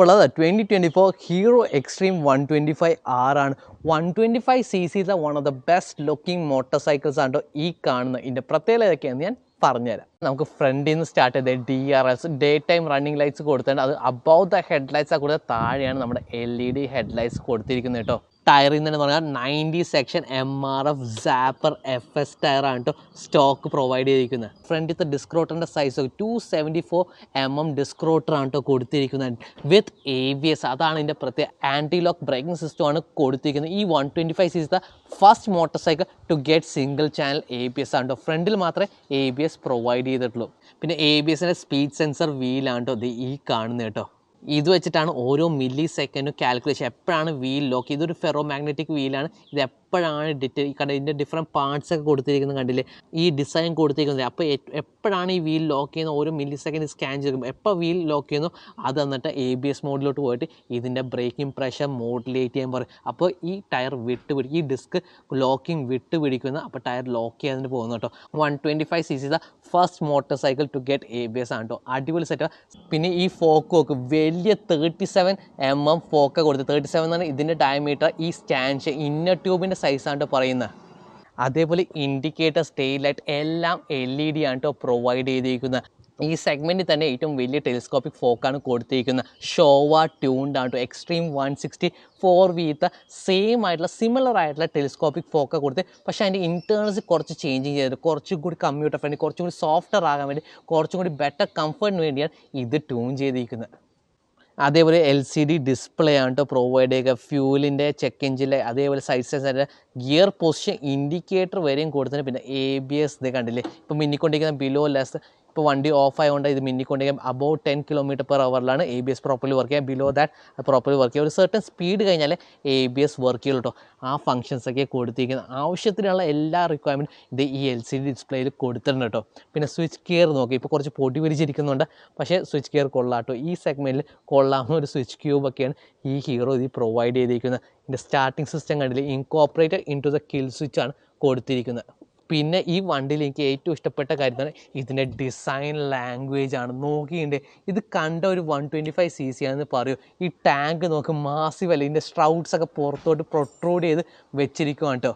ഇപ്പോൾ അത് 2024 hero extreme 125R ആണ്. 125cc is one of the best looking motorcycles ആണ് ഈ കാണുന്നത്. ഇതിൻ്റെ പ്രത്യേകത ഏതൊക്കെയാണെന്ന് ഞാൻ പറഞ്ഞുതരാം. നമുക്ക് ഫ്രണ്ടിൽ നിന്ന് സ്റ്റാർട്ട് ചെയ്ത് DRS day time running lights കൊടുത്തിട്ടുണ്ട്. അത് അബവ് ദ ഹെഡ് ലൈറ്റ്സ് ആ കൊടുത്ത താഴെയാണ് നമ്മുടെ LED ഹെഡ് ലൈറ്റ്സ് കൊടുത്തിരിക്കുന്നത് കേട്ടോ. ടയറിൽ നിന്ന് പറഞ്ഞാൽ 90 സെക്ഷൻ MRF സാപ്പർ FS ടയറാണ് കേട്ടോ സ്റ്റോക്ക് പ്രൊവൈഡ് ചെയ്തിരിക്കുന്നത്. ഫ്രണ്ടിലത്തെ ഡിസ്ക് റോട്ടറിൻ്റെ സൈസ് 274 mm ഡിസ്ക് റോട്ടറാണ് കേട്ടോ കൊടുത്തിരിക്കുന്നത് വിത്ത് ABS. അതാണ് ഇതിൻ്റെ പ്രത്യേക ആൻറ്റി ലോക്ക് ബ്രേക്കിംഗ് സിസ്റ്റമാണ് കൊടുത്തിരിക്കുന്നത്. ഈ 125cc first motorcycle to get single channel ABS ആണ് കേട്ടോ. ഫ്രണ്ടിൽ മാത്രമേ ABS പ്രൊവൈഡ് ചെയ്തിട്ടുള്ളൂ. പിന്നെ ABSൻ്റെ സ്പീഡ് സെൻസർ വീലാണ് കേട്ടോ ഈ കാണുന്നത് കേട്ടോ. ഇത് വെച്ചിട്ടാണ് ഓരോ മില്ലി സെക്കൻഡും കാൽക്കുലേഷൻ എപ്പോഴാണ് വീൽ ലോക്ക്. ഇതൊരു ഫെറോ മാഗ്നറ്റിക് വീലാണ്. ഇത് എപ്പോഴാണ് കണ്ട ഇതിൻ്റെ ഡിഫറെൻറ്റ് പാർട്സ് ഒക്കെ കൊടുത്തിരിക്കുന്നത് കണ്ടില്ലേ, ഈ ഡിസൈൻ കൊടുത്തിരിക്കുന്നത്. അപ്പോൾ എപ്പോഴാണ് ഈ വീൽ ലോക്ക് ചെയ്യുന്നത് ഓരോ മില്ലി സെക്കൻഡ് സ്കാൻ ചെയ്യും. എപ്പോൾ വീൽ ലോക്ക് ചെയ്യുന്നു അത് എന്നിട്ട് ABS മോഡിലോട്ട് പോയിട്ട് ഇതിൻ്റെ ബ്രേക്കിംഗ് പ്രഷർ മോഡുലേറ്റ് ചെയ്യാൻ പറയും. അപ്പോൾ ഈ ടയർ വിട്ടുപിടിക്കും, ഈ ഡിസ്ക് ലോക്കിംഗ് വിട്ടുപിടിക്കുന്ന അപ്പോൾ ടയർ ലോക്ക് ചെയ്യാൻ പോകുന്നു കേട്ടോ. 125cc first motorcycle to get ABS ആണ് കേട്ടോ. അടിപൊളി സെറ്റ്. പിന്നെ ഈ ഫോക്ക് നോക്ക്, വലിയ 37 mm ഫോക്ക കൊടുത്ത് 37 എന്നാണ് ഇതിൻ്റെ ഡയമീറ്റർ. ഈ സ്റ്റാൻഡ് ഇന്നർ ട്യൂബിൻ്റെ സൈസാണ് പറയുന്നത്. അതേപോലെ ഇൻഡിക്കേറ്റർ, ടെയിൽ ലൈറ്റ് എല്ലാം LED ആണ് കേട്ടോ പ്രൊവൈഡ് ചെയ്തിരിക്കുന്നത്. ഈ സെഗ്മെൻറ്റിൽ തന്നെ ഏറ്റവും വലിയ ടെലിസ്കോപ്പിക് ഫോക്കാണ് കൊടുത്തിരിക്കുന്നത്. ഷോവ ട്യൂൺഡ് ആണ് കേട്ടോ. എക്സ്ട്രീം 164V സെയിം ആയിട്ടുള്ള സിമിലർ ആയിട്ടുള്ള ടെലിസ്കോപ്പിക് ഫോക്ക കൊടുത്ത്, പക്ഷേ അതിൻ്റെ ഇൻറ്റേർണൽസ് കുറച്ച് ചേഞ്ചിങ് ചെയ്തിട്ട് കുറച്ചും കൂടി കമ്പ്യൂട്ടർ ഫ്രണ്ട്ലി, കുറച്ചും കൂടി സോഫ്റ്റർ ആകാൻ വേണ്ടി, കുറച്ചും കൂടി ബെറ്റർ കംഫർട്ടിന് വേണ്ടിയാണ് ഇത് ട്യൂൺ ചെയ്തിരിക്കുന്നത്. അതേപോലെ LCD ഡിസ്പ്ലേ ആണ് കേട്ടോ പ്രൊവൈഡ് ചെയ്യുക. ഫ്യൂലിൻ്റെ, ചെക്ക് എഞ്ചിൻ്റെ, അതേപോലെ സൈഡ് ഗിയർ പൊസിഷൻ ഇൻഡിക്കേറ്റർ വരെയും കൊടുത്തിട്ട് പിന്നെ ABS ഇത് കണ്ടില്ലേ ഇപ്പോൾ മിന്നിക്കൊണ്ടിരിക്കുന്ന ബിലോ ലെസ്. ഇപ്പോൾ വണ്ടി ഓഫ് ആയതുകൊണ്ട് ഇത് മിന്നിക്കൊണ്ടിരിക്കുക above 10 km/h ABS properly work ചെയ്യുക. ബിലോ ദാറ്റ് പ്രോപ്പർലി വർക്ക് ചെയ്യുക. ഒരു സർട്ടൻ സ്പീഡ് കഴിഞ്ഞാൽ ABS വർക്ക് ചെയ്യുള്ളൂ കേട്ടോ. ആ ഫംഗ്ഷൻസൊക്കെ കൊടുത്തിരിക്കുന്നത്. ആവശ്യത്തിനുള്ള എല്ലാ റിക്വയർമെൻറ്റും ഇത് ഈ LCD ഡിസ്പ്ലേയിൽ കൊടുത്തിട്ടുണ്ട് കേട്ടോ. പിന്നെ സ്വിച്ച് ഗിയർ നോക്കി, ഇപ്പോൾ കുറച്ച് പൊടി പിരിച്ചിരിക്കുന്നുണ്ട്, പക്ഷേ സ്വിച്ച് ഗിയർ കൊള്ളാം കേട്ടോ. ഈ സെഗ്മെൻറ്റിൽ കൊള്ളാവുന്ന ഒരു സ്വിച്ച് ക്യൂബൊക്കെയാണ് ഈ ഹീറോ ഇത് പ്രൊവൈഡ് ചെയ്തിരിക്കുന്നത്. ഇതിൻ്റെ സ്റ്റാർട്ടിംഗ് സിസ്റ്റം കണ്ടില്ലേ, incorporated into the kill സ്വിച്ചാണ് കൊടുത്തിരിക്കുന്നത്. പിന്നെ ഈ വണ്ടിയിൽ എനിക്ക് ഏറ്റവും ഇഷ്ടപ്പെട്ട കാര്യം ഇതിൻ്റെ ഡിസൈൻ ലാംഗ്വേജ് ആണ്. നോക്കിയിട്ടുണ്ട്, ഇത് കണ്ട ഒരു 125cc ആണെന്ന് പറയൂ. ഈ ടാങ്ക് നോക്ക്, മാസീവ് അല്ലേ. ഇതിൻ്റെ സ്ട്രൗട്ട്സ് ഒക്കെ പുറത്തോട്ട് പ്രൊട്രൂഡ് ചെയ്ത് വെച്ചിരിക്കുകയാണ് കേട്ടോ.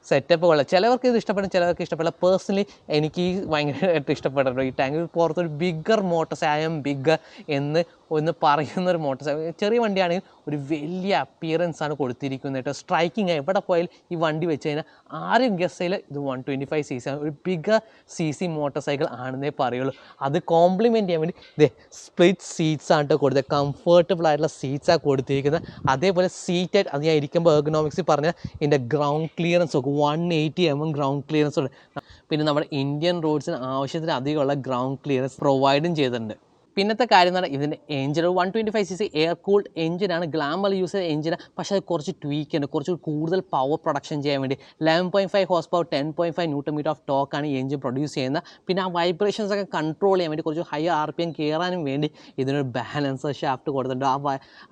സെറ്റപ്പ് കൊള്ളാം. ചിലവർക്ക് ഇത് ഇഷ്ടപ്പെടും, ചിലവർക്ക് ഇഷ്ടപ്പെടില്ല. പേഴ്സണലി എനിക്ക് ഭയങ്കരമായിട്ട് ഇഷ്ടപ്പെട്ടോ ഈ ടാങ്ക്. പുറത്തൊരു bigger motor I M bigger എന്ന് പറയുന്നൊരു മോട്ടോർ ചെറിയ വണ്ടിയാണെങ്കിൽ ഒരു വലിയ അപ്പിയറൻസ് ആണ് കൊടുത്തിരിക്കുന്നത് കേട്ടോ. സ്ട്രൈക്കിങ് എവിടെ പോയാലും ഈ വണ്ടി വെച്ച് കഴിഞ്ഞാൽ ആരും ഗസ് ചെയ്യില്ല ഇത് 125cc ആണ്, ഒരു ബിഗ്ഗർ CC മോട്ടോർ സൈക്കിൾ ആണെന്നേ പറയുള്ളൂ. അത് കോംപ്ലിമെൻറ്റ് ചെയ്യാൻ വേണ്ടി സ്പ്ലിറ്റ് സീറ്റ്സ് ആണ് കേട്ടോ കൊടുത്തത്. കംഫർട്ടബിൾ ആയിട്ടുള്ള സീറ്റ്സാണ് കൊടുത്തിരിക്കുന്നത്. അതേപോലെ സീറ്റഡ്, അത് ഞാൻ ഇരിക്കുമ്പോൾ എർഗണോമിക്സിൽ പറഞ്ഞാൽ ഇതിൻ്റെ ഗ്രൗണ്ട് ക്ലിയറൻസ് ഒക്കെ 180 mm ഗ്രൗണ്ട് ക്ലിയറൻസ് ഉണ്ട്. പിന്നെ നമ്മുടെ ഇന്ത്യൻ റോഡ്സിന് ആവശ്യത്തിന് അധികമുള്ള ഗ്രൗണ്ട് ക്ലിയറൻസ് പ്രൊവൈഡും ചെയ്തിട്ടുണ്ട്. പിന്നത്തെ കാര്യം എന്ന് പറഞ്ഞാൽ ഇതിൻ്റെ എഞ്ചിൻ 125cc എയർ കൂൾഡ് എഞ്ചിനാണ്. ഗ്ലാമർ യൂസ് ചെയ്ത എഞ്ചിനാണ്, പക്ഷേ അത് കുറച്ച് ട്വീക്ക് ഉണ്ട്, കുറച്ച് കൂടുതൽ പവർ പ്രൊഡക്ഷൻ ചെയ്യാൻ വേണ്ടി. 11.5 horsepower 10.5 Nm ഓഫ് ടോക്കാണ് ഈ എഞ്ചിൻ പ്രൊഡ്യൂസ് ചെയ്യുന്നത്. പിന്നെ ആ വൈബ്രേഷൻസ് ഒക്കെ കൺട്രോൾ ചെയ്യാൻ വേണ്ടി, കുറച്ച് ഹൈ RPM കയറാനും വേണ്ടി ഇതിനൊരു ബാലൻസർ ഷാഫ്റ്റ് കൊടുത്തിട്ടുണ്ട്.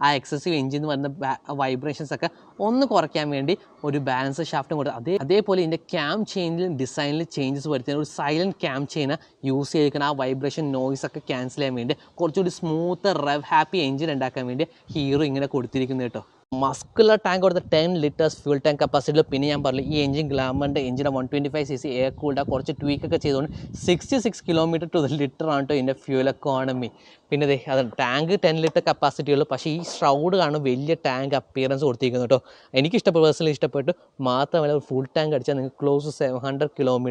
ആ എക്സസീവ് എഞ്ചിൻ എന്ന് പറയുന്ന വൈബ്രേഷൻസ് ഒക്കെ ഒന്ന് കുറയ്ക്കാൻ വേണ്ടി ഒരു ബാലൻസർ ഷാഫ്റ്റും കൊടുത്തു. അതേപോലെ ഇതിൻ്റെ ക്യാം ചെയിനിലും ഡിസൈനിൽ ചേഞ്ചസ് വരുത്തിയ ഒരു സൈലൻറ്റ് ക്യാം ചെയിൻ യൂസ് ചെയ്തിരിക്കുന്ന ആ വൈബ്രേഷൻ നോയ്സ് ഒക്കെ ക്യാൻസൽ ചെയ്യാൻ വേണ്ടി, കുറച്ചുകൂടി സ്മൂത്ത് റെവ് ഹാപ്പി എഞ്ചിൻ ഉണ്ടാക്കാൻ വേണ്ടി ഹീറോ ഇങ്ങനെ കൊടുത്തിരിക്കുന്നത് കേട്ടോ. മസ്കുലർ ടാങ്ക് കൊടുത്ത 10 liters ഫ്യൂൽ ടാങ്ക് കപ്പാസിറ്റിയിൽ. പിന്നെ ഞാൻ പറഞ്ഞു ഈ എഞ്ചിൻ ഗ്ലാമറിൻ്റെ എഞ്ചിൻ്റെ 125cc എയർ കൂൾഡ് കുറച്ച് ട്വീക്കൊക്കെ ചെയ്തുകൊണ്ട് 66 km/l ആണ് കേട്ടോ ഇതിൻ്റെ ഫ്യൂൽ എക്കോണമി. പിന്നെ അത് ടാങ്ക് 10 liter കപ്പാസിറ്റി ഉള്ളൂ, പക്ഷേ ഈ ഷ്രൗഡ് കാണും വലിയ ടാങ്ക് അപ്പിയറൻസ് കൊടുത്തിരിക്കുന്നു കേട്ടോ. എനിക്കിഷ്ടപ്പെട്ടു, പേഴ്സണലി ഇഷ്ടപ്പെട്ടു. മാത്രമല്ല ഫുൾ ടാങ്ക് അടിച്ചാൽ നിങ്ങൾക്ക് ക്ലോസ് 700 km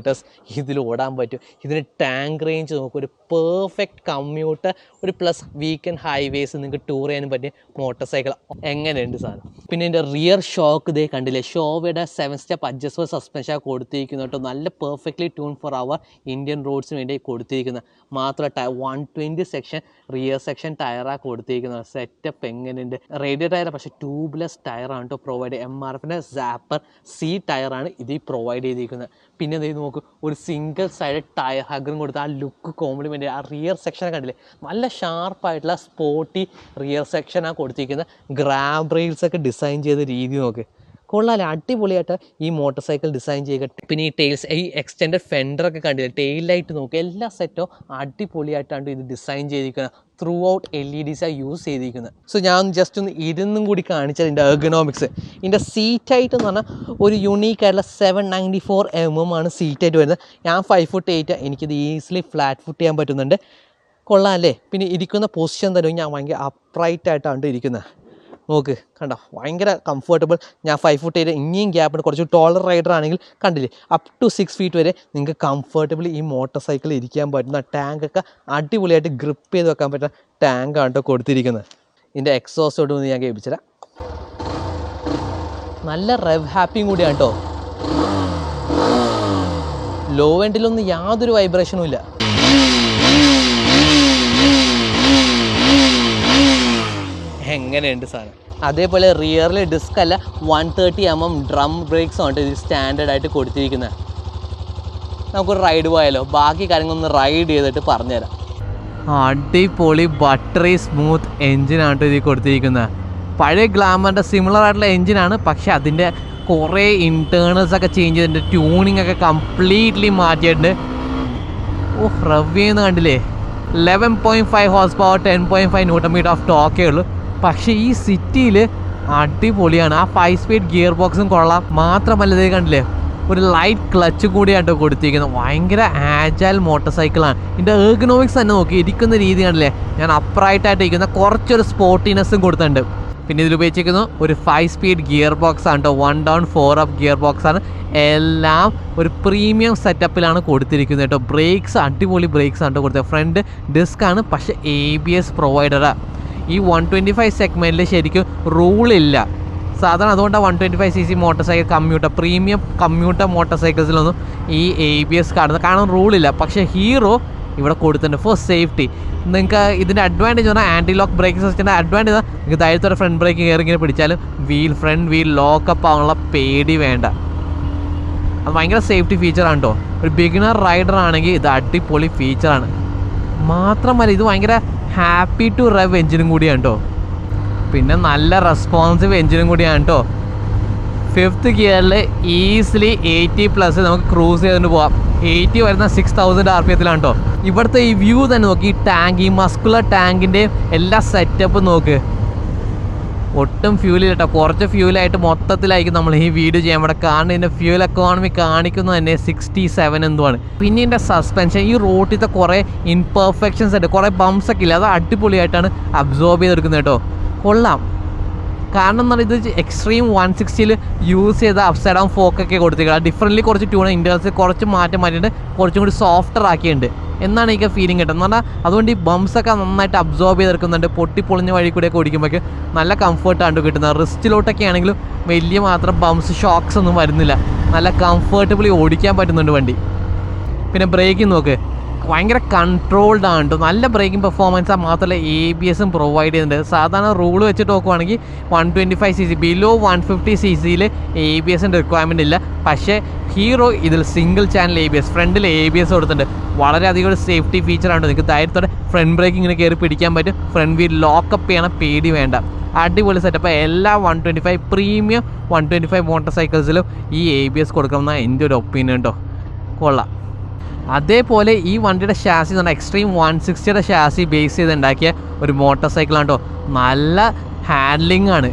ഇതിൽ ഓടാൻ പറ്റും. ഇതിന് ടാങ്ക് റേഞ്ച് നോക്കും, ഒരു പെർഫെക്റ്റ് കമ്മ്യൂട്ടർ, ഒരു പ്ലസ് വീക്കെൻഡ് ഹൈവേസ് നിങ്ങൾക്ക് ടൂർ ചെയ്യാനും പറ്റിയ മോട്ടോർ സൈക്കിൾ. എങ്ങനെയുണ്ട് സാധനം? പിന്നെ ഇതിൻ്റെ റിയർ ഷോക്ക് ഇതേ കണ്ടില്ലേ, ഷോവയുടെ 7 step അഡ്ജസ്റ്റബിൾ സസ്പെൻഷൻ കൊടുത്തിരിക്കുന്നു കേട്ടോ. നല്ല perfectly tune for our Indian റോഡ്സിന് വേണ്ടി കൊടുത്തിരിക്കുന്നത്. മാത്രമല്ല 120 സെക്ഷൻ റിയർ സെക്ഷൻ ടയറാണ് കൊടുത്തിരിക്കുന്നത്. സെറ്റപ്പ് എങ്ങനെയുണ്ട്? റേഡിയോ ടയർ, പക്ഷേ ട്യൂബ്ലെസ് ടയറാണ് കേട്ടോ പ്രൊവൈഡ് ചെയ്യുക. MRFിൻ്റെ സാപ്പർ C ടയറാണ് ഇത് പ്രൊവൈഡ് ചെയ്തിരിക്കുന്നത്. പിന്നെ എന്തെങ്കിലും നോക്കും, ഒരു സിംഗിൾ സൈഡ് ടയർ ഹഗറും കൊടുത്ത് ആ ലുക്ക് കോംപ്ലിമെൻറ്റ്. ആ റിയർ സെക്ഷൻ കണ്ടില്ലേ, നല്ല ഷാർപ്പായിട്ടുള്ള സ്പോർട്ടി റിയർ സെക്ഷനാണ് കൊടുത്തിരിക്കുന്നത്. ഗ്രാബ് റെയിൽസൊക്കെ ഡിസൈൻ ചെയ്ത രീതി നോക്ക്, കൊള്ളാല്ലേ, അടിപൊളിയായിട്ട് ഈ മോട്ടോർ സൈക്കിൾ ഡിസൈൻ ചെയ്യുക. പിന്നെ ഈ ഈ എക്സ്റ്റെൻഡഡ് ഫെൻഡറൊക്കെ കണ്ടില്ല, ടെയിൽ ലൈറ്റ് നോക്കുക, എല്ലാ സെറ്റും അടിപൊളിയായിട്ടാണ് ഇത് ഡിസൈൻ ചെയ്തിരിക്കുന്നത്. ത്രൂ ഔട്ട് LEDs യൂസ് ചെയ്തിരിക്കുന്നത്. സോ ഞാൻ ജസ്റ്റ് ഒന്ന് ഇരുന്നും കൂടി കാണിച്ചാൽ ഇതിൻ്റെ എർഗണോമിക്സ്. ഇതിൻ്റെ സീറ്റായിട്ട് എന്ന് പറഞ്ഞാൽ ഒരു യുണീക്കായിട്ടുള്ള 794 ആണ് സീറ്റായിട്ട് വരുന്നത്. ഞാൻ 5'8", എനിക്കിത് ഈസിലി ഫ്ലാറ്റ് ഫുട്ട് ചെയ്യാൻ പറ്റുന്നുണ്ട്. കൊള്ളാം അല്ലേ? പിന്നെ ഇരിക്കുന്ന പൊസിഷൻ തന്നെ ഞാൻ ഭയങ്കര അപ്രൈറ്റ് ആയിട്ടാണ് ഇരിക്കുന്നത്. നോക്ക്, കണ്ടോ, ഭയങ്കര കംഫർട്ടബിൾ. ഞാൻ 5'8", ഇനിയും ഗ്യാപ്പ്, കുറച്ച് ടോളർ റൈഡർ ആണെങ്കിൽ കണ്ടില്ലേ, അപ് ടു 6 feet വരെ നിങ്ങൾക്ക് കംഫർട്ടബിളി ഈ മോട്ടോർ സൈക്കിളിൽ ഇരിക്കാൻ പറ്റുന്ന ടാങ്കൊക്കെ അടിപൊളിയായിട്ട് ഗ്രിപ്പ് ചെയ്ത് വെക്കാൻ പറ്റുന്ന ടാങ്കാണ് കേട്ടോ കൊടുത്തിരിക്കുന്നത്. ഇതിൻ്റെ എക്സോസ്റ്റോട് ഒന്ന് ഞാൻ കേൾപ്പിച്ചുതരാം. നല്ല റെവ് ഹാപ്പിയും കൂടിയാണ് കേട്ടോ. ലോ എൻഡിലൊന്നും യാതൊരു വൈബ്രേഷനും ഇല്ല. എങ്ങനെയുണ്ട് സാധനം? അതേപോലെ റിയറിൽ ഡിസ്ക് അല്ല, 130mm ഡ്രം ബ്രേക്സും ആണ് ഇത് സ്റ്റാൻഡേർഡ് ആയിട്ട് കൊടുത്തിരിക്കുന്നത്. നമുക്കൊരു റൈഡ് പോയാലോ? ബാക്കി കാര്യങ്ങളൊന്ന് റൈഡ് ചെയ്തിട്ട് പറഞ്ഞുതരാം. അടിപൊളി ബട്ടറി സ്മൂത്ത് എൻജിനാണ് ഇതിൽ കൊടുത്തിരിക്കുന്നത്. പഴയ ഗ്ലാമറിൻ്റെ സിമിലർ ആയിട്ടുള്ള എൻജിനാണ്, പക്ഷേ അതിൻ്റെ കുറേ ഇൻറ്റേർണൽസൊക്കെ ചേഞ്ച് ചെയ്തിട്ടുണ്ട്. ട്യൂണിങ് ഒക്കെ കംപ്ലീറ്റ്ലി മാറ്റിയിട്ടുണ്ട്. റവ് ചെയ്യുന്ന കണ്ടില്ലേ? 11.5 ഹോഴ്സ് പവർ, 10.5 Nm ഓഫ് ടോക്കേ ഉള്ളൂ. പക്ഷേ ഈ സിറ്റിയിൽ അടിപൊളിയാണ്. ആ 5 speed ഗിയർ ബോക്സും കൊള്ളാം. മാത്രമല്ല ഇത് കണ്ടില്ലേ, ഒരു ലൈറ്റ് ക്ലച്ച് കൂടിയാണ് കൊടുത്തിരിക്കുന്നത്. ഭയങ്കര ആജൈൽ മോട്ടോർ സൈക്കിളാണ്. ഇതിൻ്റെ എർഗണോമിക്സ് തന്നെ നോക്കി, ഇരിക്കുന്ന രീതി കണ്ടില്ലേ, ഞാൻ അപ്രൈറ്റായിട്ട് ഇരിക്കുന്ന കുറച്ചൊരു സ്പോർട്ടിനെസ്സും കൊടുത്തിട്ടുണ്ട്. പിന്നെ ഇതിൽ ഉപയോഗിച്ചിരിക്കുന്നു ഒരു 5 speed ഗിയർ ബോക്സ് ആണ് കേട്ടോ. 1 down 4 up ഗിയർ ബോക്സ് ആണ്. എല്ലാം ഒരു പ്രീമിയം സെറ്റപ്പിലാണ് കൊടുത്തിരിക്കുന്നത് കേട്ടോ. ബ്രേക്സ് അടിപൊളി ബ്രേക്സ് ആണ് കൊടുത്തത്. ഫ്രണ്ട് ഡിസ്ക് ആണ്, പക്ഷേ ABS പ്രൊവൈഡറാണ്. ഈ 125 സെഗ്മെൻറ്റിൽ ശരിക്കും റൂളില്ല സാധാരണ. അതുകൊണ്ടാണ് 125cc motorcycle premium commuter motor സൈക്കിൾസിലൊന്നും ഈ ABS കാണുന്നത്. കാരണം റൂളില്ല. പക്ഷേ ഹീറോ ഇവിടെ കൊടുത്തിട്ടുണ്ട് ഫോർ സേഫ്റ്റി. നിങ്ങൾക്ക് ഇതിൻ്റെ അഡ്വാൻറ്റേജ് പറഞ്ഞാൽ ആൻറ്റി ലോക്ക് ബ്രേക്കിംഗ് സിസ്റ്റത്തിൻ്റെ അഡ്വാൻറ്റേജ് നിങ്ങൾക്ക് ധൈര്യത്തോടെ ഫ്രണ്ട് ബ്രേക്ക് കയറി ഇങ്ങനെ പിടിച്ചാലും ഫ്രണ്ട് വീൽ ലോക്കപ്പ് ആവാനുള്ള പേടി വേണ്ട. അത് ഭയങ്കര സേഫ്റ്റി ഫീച്ചറാണ് കേട്ടോ. ഒരു ബിഗിനർ റൈഡർ ആണെങ്കിൽ ഇത് അടിപൊളി ഫീച്ചറാണ്. മാത്രമല്ല ഇത് ഭയങ്കര ഹാപ്പി ടു റവ് എഞ്ചിനും കൂടിയാണ് കേട്ടോ. പിന്നെ നല്ല റെസ്പോൺസീവ് എഞ്ചിനും കൂടിയാണ് കേട്ടോ. 5th ഗിയറിൽ ഈസിലി 80+ നമുക്ക് ക്രൂസ് ചെയ്തുകൊണ്ട് പോകാം. 80 വരുന്ന 6000 RPM കേട്ടോ. ഇവിടുത്തെ ഈ വ്യൂ തന്നെ നോക്കി, ഈ ടാങ്ക്, ഈ മസ്കുലർ ടാങ്കിൻ്റെയും എല്ലാ സെറ്റപ്പും നോക്ക്. ഒട്ടും ഫ്യൂലില്ല കേട്ടോ. കുറച്ച് ഫ്യൂലായിട്ട് മൊത്തത്തിലായിരിക്കും നമ്മൾ ഈ വീഡിയോ ചെയ്യാൻ ഇവിടെ കാണുന്നത്. ഇതിൻ്റെ ഫ്യൂൽ എക്കോണമി കാണിക്കുന്നത് തന്നെ 67 എന്തുമാണ്. പിന്നെ ഇതിൻ്റെ സസ്പെൻഷൻ, ഈ റോട്ടിലത്തെ കുറേ ഇൻപെർഫെക്ഷൻസ് ഉണ്ട്, കുറേ ബംസ് ഒക്കെ ഇല്ല, അത് അടിപൊളിയായിട്ടാണ് അബ്സോർബ് ചെയ്തെടുക്കുന്നത് കേട്ടോ. കൊള്ളാം. കാരണം എന്ന് പറഞ്ഞാൽ ഇത് എക്സ്ട്രീം 160 യൂസ് ചെയ്ത അപ്സൈഡ് ഡൗൺ ഫോക്കൊക്കെ കൊടുത്തിരിക്കുന്നത്. ഡിഫറൻ്റ്ലി കുറച്ച് ട്യൂൺ ഇൻറ്റേഴ്സ് കുറച്ച് മാറ്റം മാറ്റിയിട്ട് കുറച്ചും കൂടി സോഫ്റ്റർ ആക്കിയിട്ടുണ്ട് എന്നാണ് എനിക്ക് ഫീലിംഗ് കിട്ടുന്നത്. എന്ന് പറഞ്ഞാൽ അതുകൊണ്ട് ഈ ബംസൊക്കെ നന്നായിട്ട് അബ്സോർബ് ചെയ്തെടുക്കുന്നുണ്ട്. പൊട്ടിപ്പൊളിഞ്ഞ വഴി കൂടെയൊക്കെ ഓടിക്കുമ്പോഴേക്ക് നല്ല കംഫർട്ടാണ് കിട്ടുന്നത്. റിസ്റ്റിലോട്ടൊക്കെ ആണെങ്കിലും വലിയ മാത്രം ബംസ് ഷോക്സ് ഒന്നും വരുന്നില്ല. നല്ല കംഫർട്ടബിളി ഓടിക്കാൻ പറ്റുന്നുണ്ട് വണ്ടി. പിന്നെ ബ്രേക്കിംഗ് നോക്ക്, ഭയങ്കര കൺട്രോൾഡ് ആണ് കേട്ടോ. നല്ല ബ്രേക്കിംഗ് പെർഫോമൻസാണ്. മാത്രമല്ല ABS പ്രൊവൈഡ് ചെയ്യുന്നുണ്ട്. സാധാരണ റൂൾ വെച്ചിട്ട് നോക്കുവാണെങ്കിൽ 125cc ബിലോ 150cc ABSൻ്റെ റിക്വയർമെൻ്റ് ഇല്ല. പക്ഷേ ഹീറോ ഇതിൽ സിംഗിൾ ചാനൽ ABS, ഫ്രണ്ടിൽ ABS കൊടുത്തിട്ടുണ്ട്. വളരെയധികം ഒരു സേഫ്റ്റി ഫീച്ചറാണ്. നിങ്ങൾക്ക് ധൈര്യത്തോടെ ഫ്രണ്ട് ബ്രേക്ക് ഇങ്ങനെ കയറി പിടിക്കാൻ പറ്റും. ഫ്രണ്ട് വീൽ ലോക്കപ്പ് ചെയ്യണം, പേടി വേണ്ട. അടിപൊളി സെറ്റപ്പ്. എല്ലാ 125 പ്രീമിയം 125 മോട്ടോർ സൈക്കിൾസിലും ഈ ABS കൊടുക്കണമെന്നാണ് എൻ്റെ ഒരു ഒപ്പീനിയൻ കേട്ടോ. കൊള്ളാം. അതേപോലെ ഈ വണ്ടിയുടെ ഷാസി എന്ന് പറഞ്ഞാൽ എക്സ്ട്രീം 160യുടെ ഷാസി ബേസ് ചെയ്ത് ഉണ്ടാക്കിയ ഒരു മോട്ടോർ സൈക്കിളാണ് കേട്ടോ. നല്ല ഹാൻഡ്ലിംഗ് ആണ്.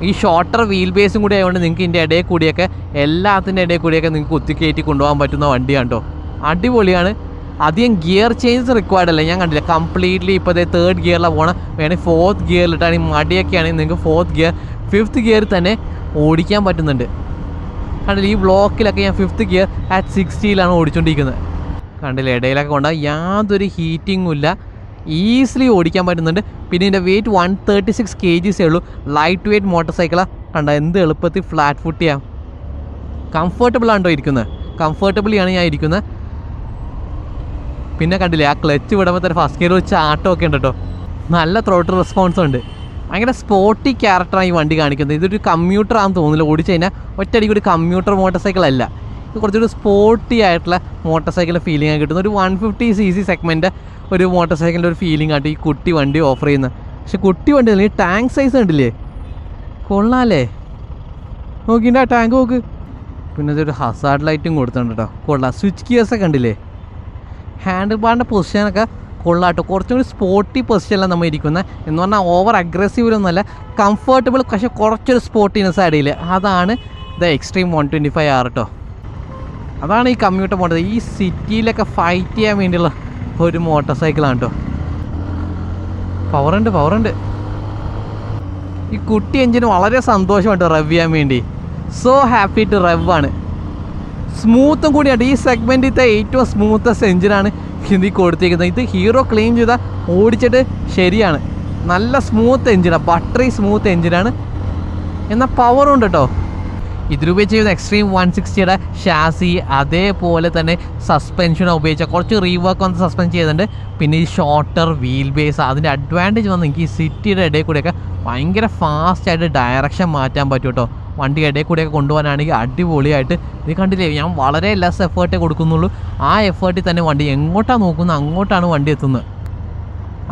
ഈ ഷോർട്ടർ വീൽ ബേസും കൂടി ആയതുകൊണ്ട് നിങ്ങൾക്ക് ഇതിൻ്റെ ഇടയിൽ കൂടിയൊക്കെ എല്ലാത്തിൻ്റെ ഇടയിൽ കൂടിയൊക്കെ നിങ്ങൾക്ക് കുത്തിക്കയറ്റി കൊണ്ടുപോകാൻ പറ്റുന്ന വണ്ടിയാണ് കേട്ടോ. അടിപൊളിയാണ്. അധികം ഗിയർ ചേഞ്ചസ് റിക്വയർഡ് അല്ല. ഞാൻ കണ്ടില്ല, കംപ്ലീറ്റ്ലി ഇപ്പോൾ 3rd ഗിയറിലാണ് പോകണം. വേണമെങ്കിൽ 4th ഗിയറിലിട്ടാണ്. ഈ മടിയൊക്കെ ആണെങ്കിൽ നിങ്ങൾക്ക് 4th ഗിയർ 5th ഗിയറിൽ തന്നെ ഓടിക്കാൻ പറ്റുന്നുണ്ട്. കണ്ടില്ല, ഈ ബ്ലോക്കിലൊക്കെ ഞാൻ 5th ഗിയർ at 60 ഓടിച്ചുകൊണ്ടിരിക്കുന്നത്. കണ്ടില്ല, ഇടയിലൊക്കെ കൊണ്ടാൽ യാതൊരു ഹീറ്റിങ്ങും ഇല്ല, ഈസിലി ഓടിക്കാൻ പറ്റുന്നുണ്ട്. പിന്നെ ഇതിൻ്റെ വെയിറ്റ് 136 kg ഉള്ളൂ. ലൈറ്റ് വെയ്റ്റ് മോട്ടോർ സൈക്കിളാണ്. കണ്ട എന്ത് എളുപ്പത്തിൽ ഫ്ലാറ്റ് ഫുട്ട് ചെയ്യാം. കംഫർട്ടബിളാണോ ഇരിക്കുന്നത്? കംഫർട്ടബിളിയാണ് ഞാൻ ഇരിക്കുന്നത്. പിന്നെ കണ്ടില്ലേ, ആ ക്ലച്ച് വിടുമ്പോൾ തന്നെ ഫസ്റ്റ് ഗിയർ വെച്ച് ആട്ടമൊക്കെ ഉണ്ട് കേട്ടോ. നല്ല ത്രോട്ടിൽ റെസ്പോൺസും ഉണ്ട്. ഭയങ്കര സ്പോർട്ടി ക്യാരക്ടറാണ് ഈ വണ്ടി കാണിക്കുന്നത്. ഇതൊരു കമ്മ്യൂട്ടർ ആണെന്ന് തോന്നുന്നില്ല. ഓടിച്ചു കഴിഞ്ഞാൽ ഒറ്റയടിക്ക് ഒരു കമ്മ്യൂട്ടർ മോട്ടോർ സൈക്കിൾ അല്ല. ഇത് കുറച്ചൊരു സ്പോർട്ടി ആയിട്ടുള്ള മോട്ടോർ സൈക്കിളിൻ്റെ ഫീലിംഗ് ആണ് കിട്ടുന്നത്. ഒരു 150cc സെഗ്മെൻറ്റ് ഒരു മോട്ടോർ സൈക്കിളിൻ്റെ ഒരു ഫീലിംഗ് ആയിട്ട് ഈ കുട്ടി വണ്ടി ഓഫർ ചെയ്യുന്നത്. പക്ഷെ കുട്ടി വണ്ടി ഈ ടാങ്ക് സൈസ് കണ്ടില്ലേ, കൊള്ളാമല്ലേ? നോക്കിൻ്റെ ആ ടാങ്ക് നോക്ക്. പിന്നെ ഇതൊരു ഹസാർഡ് ലൈറ്റും കൊടുത്തിട്ടുണ്ട് കേട്ടോ. കൊള്ളാം. സ്വിച്ച് ഗിയേഴ്സൊക്കെ കണ്ടില്ലേ? ഹാൻഡിൽ ബാറിൻ്റെ പൊസിഷനൊക്കെ കൊള്ളാട്ടോ. കുറച്ചും കൂടി സ്പോർട്ടി പൊസിഷനിലാണ് നമ്മൾ ഇരിക്കുന്നത്. എന്ന് പറഞ്ഞാൽ ഓവർ അഗ്രസീവിലൊന്നുമല്ല, കംഫർട്ടബിൾ, പക്ഷേ കുറച്ചൊരു സ്പോർട്ടിനെസ് ആഡില്ല. അതാണ് ദ എക്സ്ട്രീം 125R കേട്ടോ. അതാണ് ഈ കമ്മ്യൂട്ടർ മോട്ടർ. ഈ സിറ്റിയിലൊക്കെ ഫൈറ്റ് ചെയ്യാൻ വേണ്ടിയുള്ള ഒരു മോട്ടോർ സൈക്കിളാണ് കേട്ടോ. പവറുണ്ട്. ഈ കുട്ടി എഞ്ചിന് വളരെ സന്തോഷമാണ് കേട്ടോ റവ് ചെയ്യാൻ വേണ്ടി. സോ ഹാപ്പി ടു റവ് ആണ്. സ്മൂത്തും കൂടിയാണ്. ഈ സെഗ്മെൻറ്റിലത്തെ ഏറ്റവും സ്മൂത്തസ്റ്റ് എഞ്ചിനാണ് ഹിന്ദി കൊടുത്തിരിക്കുന്നത്. ഇത് ഹീറോ ക്ലെയിം ചെയ്താൽ ഓടിച്ചിട്ട് ശരിയാണ്. നല്ല സ്മൂത്ത് എഞ്ചിനാണ്, ബട്ടറി സ്മൂത്ത് എഞ്ചിനാണ്. എന്നാൽ പവറുണ്ട് കേട്ടോ. ഇതിലുപയോഗിച്ച് ചെയ്യുന്ന എക്സ്ട്രീം 160യുടെ ഷാസി, അതേപോലെ തന്നെ സസ്പെൻഷൻ ഉപയോഗിച്ചാൽ കുറച്ച് റീവർക്ക് വന്ന് സസ്പെൻഷൻ ചെയ്തിട്ടുണ്ട്. പിന്നെ ഈ ഷോർട്ടർ വീൽ ബേസ്, അതിൻ്റെ അഡ്വാൻറ്റേജ് വന്ന് എനിക്ക് ഈ സിറ്റിയുടെ ഇടയിൽ കൂടെയൊക്കെ ഭയങ്കര ഫാസ്റ്റായിട്ട് ഡയറക്ഷൻ മാറ്റാൻ പറ്റും കേട്ടോ. വണ്ടി ഇടയിൽ കൂടെയൊക്കെ കൊണ്ടുപോകാനാണെങ്കിൽ അടിപൊളിയായിട്ട്. ഇത് കണ്ടില്ലേ, ഞാൻ വളരെ ലെസ് എഫേർട്ടേ കൊടുക്കുന്നുള്ളൂ. ആ എഫേർട്ടിൽ തന്നെ വണ്ടി എങ്ങോട്ടാണ് നോക്കുന്നത് അങ്ങോട്ടാണ് വണ്ടി എത്തുന്നത്.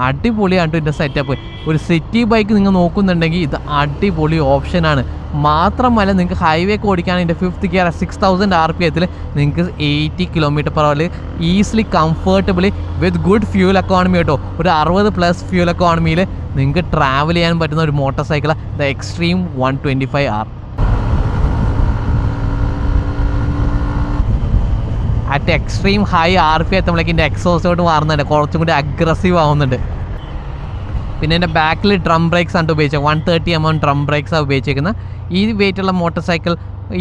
അടിപൊളിയാണ് ഇതിൻ്റെ സെറ്റപ്പ്. ഒരു സിറ്റി ബൈക്ക് നിങ്ങൾ നോക്കുന്നുണ്ടെങ്കിൽ ഇത് അടിപൊളി ഓപ്ഷനാണ്. മാത്രമല്ല നിങ്ങൾക്ക് ഹൈവേ ഒക്കെ ഓടിക്കാൻ ഇതിൻ്റെ 5th ഗിയർ 6000 RPM നിങ്ങൾക്ക് 80 km/h easily comfortably with good fuel economy കേട്ടോ. ഒരു 60+ ഫ്യൂൽ എക്കോണമിയിൽ നിങ്ങൾക്ക് ട്രാവൽ ചെയ്യാൻ പറ്റുന്ന ഒരു മോട്ടോർ സൈക്കിളാണ് the extreme 125R. At extreme high RPM എത്തുമ്പോഴേക്ക് എൻ്റെ എക്സോസ്റ്റോട്ട് മാറുന്നുണ്ട്, കുറച്ചും കൂടി അഗ്രസീവ് ആവുന്നുണ്ട്. പിന്നെ എൻ്റെ ബാക്കിൽ ഡ്രം ബ്രേക്സ് ആണ് ഉപയോഗിച്ചത്. 130mm ഡ്രം ബ്രേക്സാണ് ഉപയോഗിച്ചിരിക്കുന്നത്. ഈ വെയിറ്റുള്ള മോട്ടോർ സൈക്കിൾ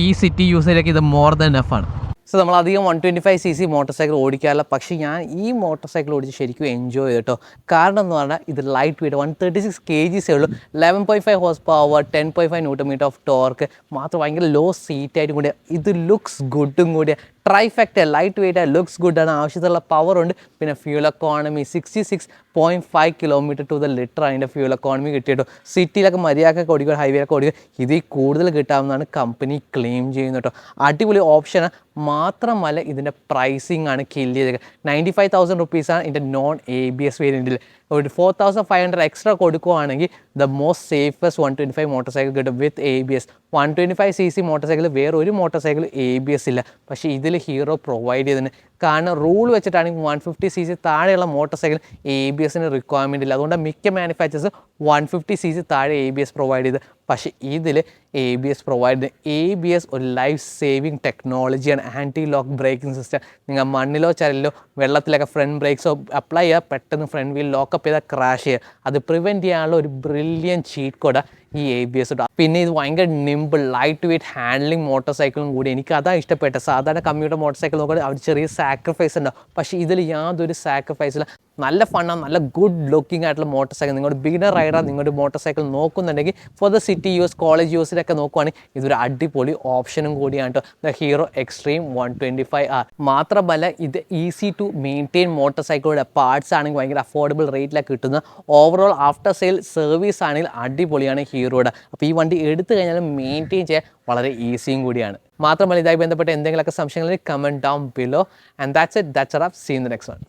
ഈ സിറ്റി യൂസേജൊക്കെ ഇത് മോർ ദാൻ എനഫാണ്. സോ നമ്മളധികം 125cc മോട്ടോർ സൈക്കിൾ ഓടിക്കാറില്ല. പക്ഷേ ഞാൻ ഈ മോട്ടോർ സൈക്കിൾ ഓടിച്ച് ശരിക്കും എൻജോയ് ചെയ്തിട്ടോ. കാരണം എന്ന് പറഞ്ഞാൽ ഇത് ലൈറ്റ് വെയിറ്റ്, 136 kg ഉള്ളൂ. 11.5 HP, 10.5 Nm ഓഫ് ടോർക്ക്. മാത്രം ഭയങ്കര ലോ സീറ്റായിട്ടും കൂടി. ഇത് ലുക്സ് ഗുഡും കൂടി. ട്രൈഫാക്റ്റ്, ലൈറ്റ് വെയിറ്റ്, ലുക്സ് ഗുഡാണ്, ആവശ്യത്തിലുള്ള പവറുണ്ട്. പിന്നെ ഫ്യൂൽ എക്കോണമി 66.5 km/L അതിൻ്റെ ഫ്യൂൽ എക്കോണമി കിട്ടിയിട്ടോ. സിറ്റിയിലൊക്കെ മര്യാദക്കൊക്കെ ഓടിക്കുക, ഹൈവേയിലൊക്കെ ഓടിക്കുക, ഇതിൽ കൂടുതൽ കിട്ടാമെന്നാണ് കമ്പനി ക്ലെയിം ചെയ്യുന്നത് കേട്ടോ. അടിപൊളി ഓപ്ഷനാണ്. മാത്രമല്ല ഇതിൻ്റെ പ്രൈസിങ് ആണ് കില്ല് ചെയ്തത്. 95,000 rupees ഇതിൻ്റെ നോൺ ABS വേരിയൻറ്റിൽ. ഒരു 4,500 എക്സ്ട്രാ കൊടുക്കുകയാണെങ്കിൽ the most safest 125 motor cycle കിട്ടും വിത്ത് ABS. 125cc മോട്ടോർ സൈക്കിൾ വേറെ ഒരു മോട്ടോർ സൈക്കിൾ ABS ഇല്ല. പക്ഷേ ഇതിൽ ഹീറോ പ്രൊവൈഡ് ചെയ്തിട്ടുണ്ട്. കാരണം റൂൾ വെച്ചിട്ടാണെങ്കിൽ 150cc താഴെയുള്ള മോട്ടോർ സൈക്കിൾ ABSന് റിക്വയർമെൻ്റ് ഇല്ല. അതുകൊണ്ട് മിക്ക മാനുഫാക്ചേഴ്സ് 150cc താഴെ ABS പ്രൊവൈഡ് ചെയ്ത്. പക്ഷേ ഇതിൽ ABS പ്രൊവൈഡ് ചെയ്ത്. ABS ഒരു ലൈഫ് സേവിങ് ടെക്നോളജിയാണ്. Anti lock braking system. നിങ്ങൾ മണ്ണിലോ ചരലിലോ വെള്ളത്തിലൊക്കെ ഫ്രണ്ട് ബ്രേക്സോ അപ്ലൈ ചെയ്യുക, പെട്ടെന്ന് ഫ്രണ്ട് വീൽ ലോക്കപ്പ് ചെയ്താൽ ക്രാഷ് ചെയ്യുക. അത് പ്രിവെൻറ്റ് ചെയ്യാനുള്ള ഒരു ബ്രില്യൻ ചീറ്റ് കോഡാണ് ഈ ABS. പിന്നെ ഇത് ഭയങ്കര nimble, light weight handling motor സൈക്കിളും കൂടി. എനിക്ക് അതാണ് ഇഷ്ടപ്പെട്ടത്. സാധാരണ കമ്മ്യൂട്ടർ മോട്ടോർ സൈക്കിൾ നോക്കുകയാണെങ്കിൽ അവർ ചെറിയ സാക്രിഫൈസ് ഉണ്ടാവും. പക്ഷേ ഇതിൽ യാതൊരു സാക്രിഫൈസില്ല. നല്ല ഫണ്ണാണ്, നല്ല ഗുഡ് ലുക്കിംഗ് ആയിട്ടുള്ള മോട്ടോർ സൈക്കിൾ. നിങ്ങളുടെ ബിഗിനർ റൈഡർ നിങ്ങളുടെ മോട്ടോർ സൈക്കിൾ നോക്കുന്നുണ്ടെങ്കിൽ for the city use, college യൂസിലൊക്കെ നോക്കുവാണെങ്കിൽ ഇതൊരു അടിപൊളി ഓപ്ഷനും കൂടിയാണ് കേട്ടോ, ദ ഹീറോ എക്സ്ട്രീം 125R. മാത്രമല്ല ഇത് ഈസി ടു മെയിൻറ്റെയിൻ മോട്ടോർ സൈക്കിളുടെ പാർട്സ് ആണെങ്കിൽ ഭയങ്കര അഫോർഡബിൾ റേറ്റിലാണ് കിട്ടുന്നത്. ഓവറോൾ ആഫ്റ്റർ സെയിൽ സർവീസ് ആണെങ്കിൽ അടിപൊളിയാണ് ഹീറോയുടെ. അപ്പോൾ ഈ വണ്ടി എടുത്തു കഴിഞ്ഞാൽ മെയിൻറ്റെയിൻ ചെയ്യാൻ വളരെ ഈസിയും കൂടിയാണ്. മാത്രമല്ല ഇതായി ബന്ധപ്പെട്ട് എന്തെങ്കിലുമൊക്കെ സംശയങ്ങളിൽ comment down below. And that's it. That's a wrap. See in the next one.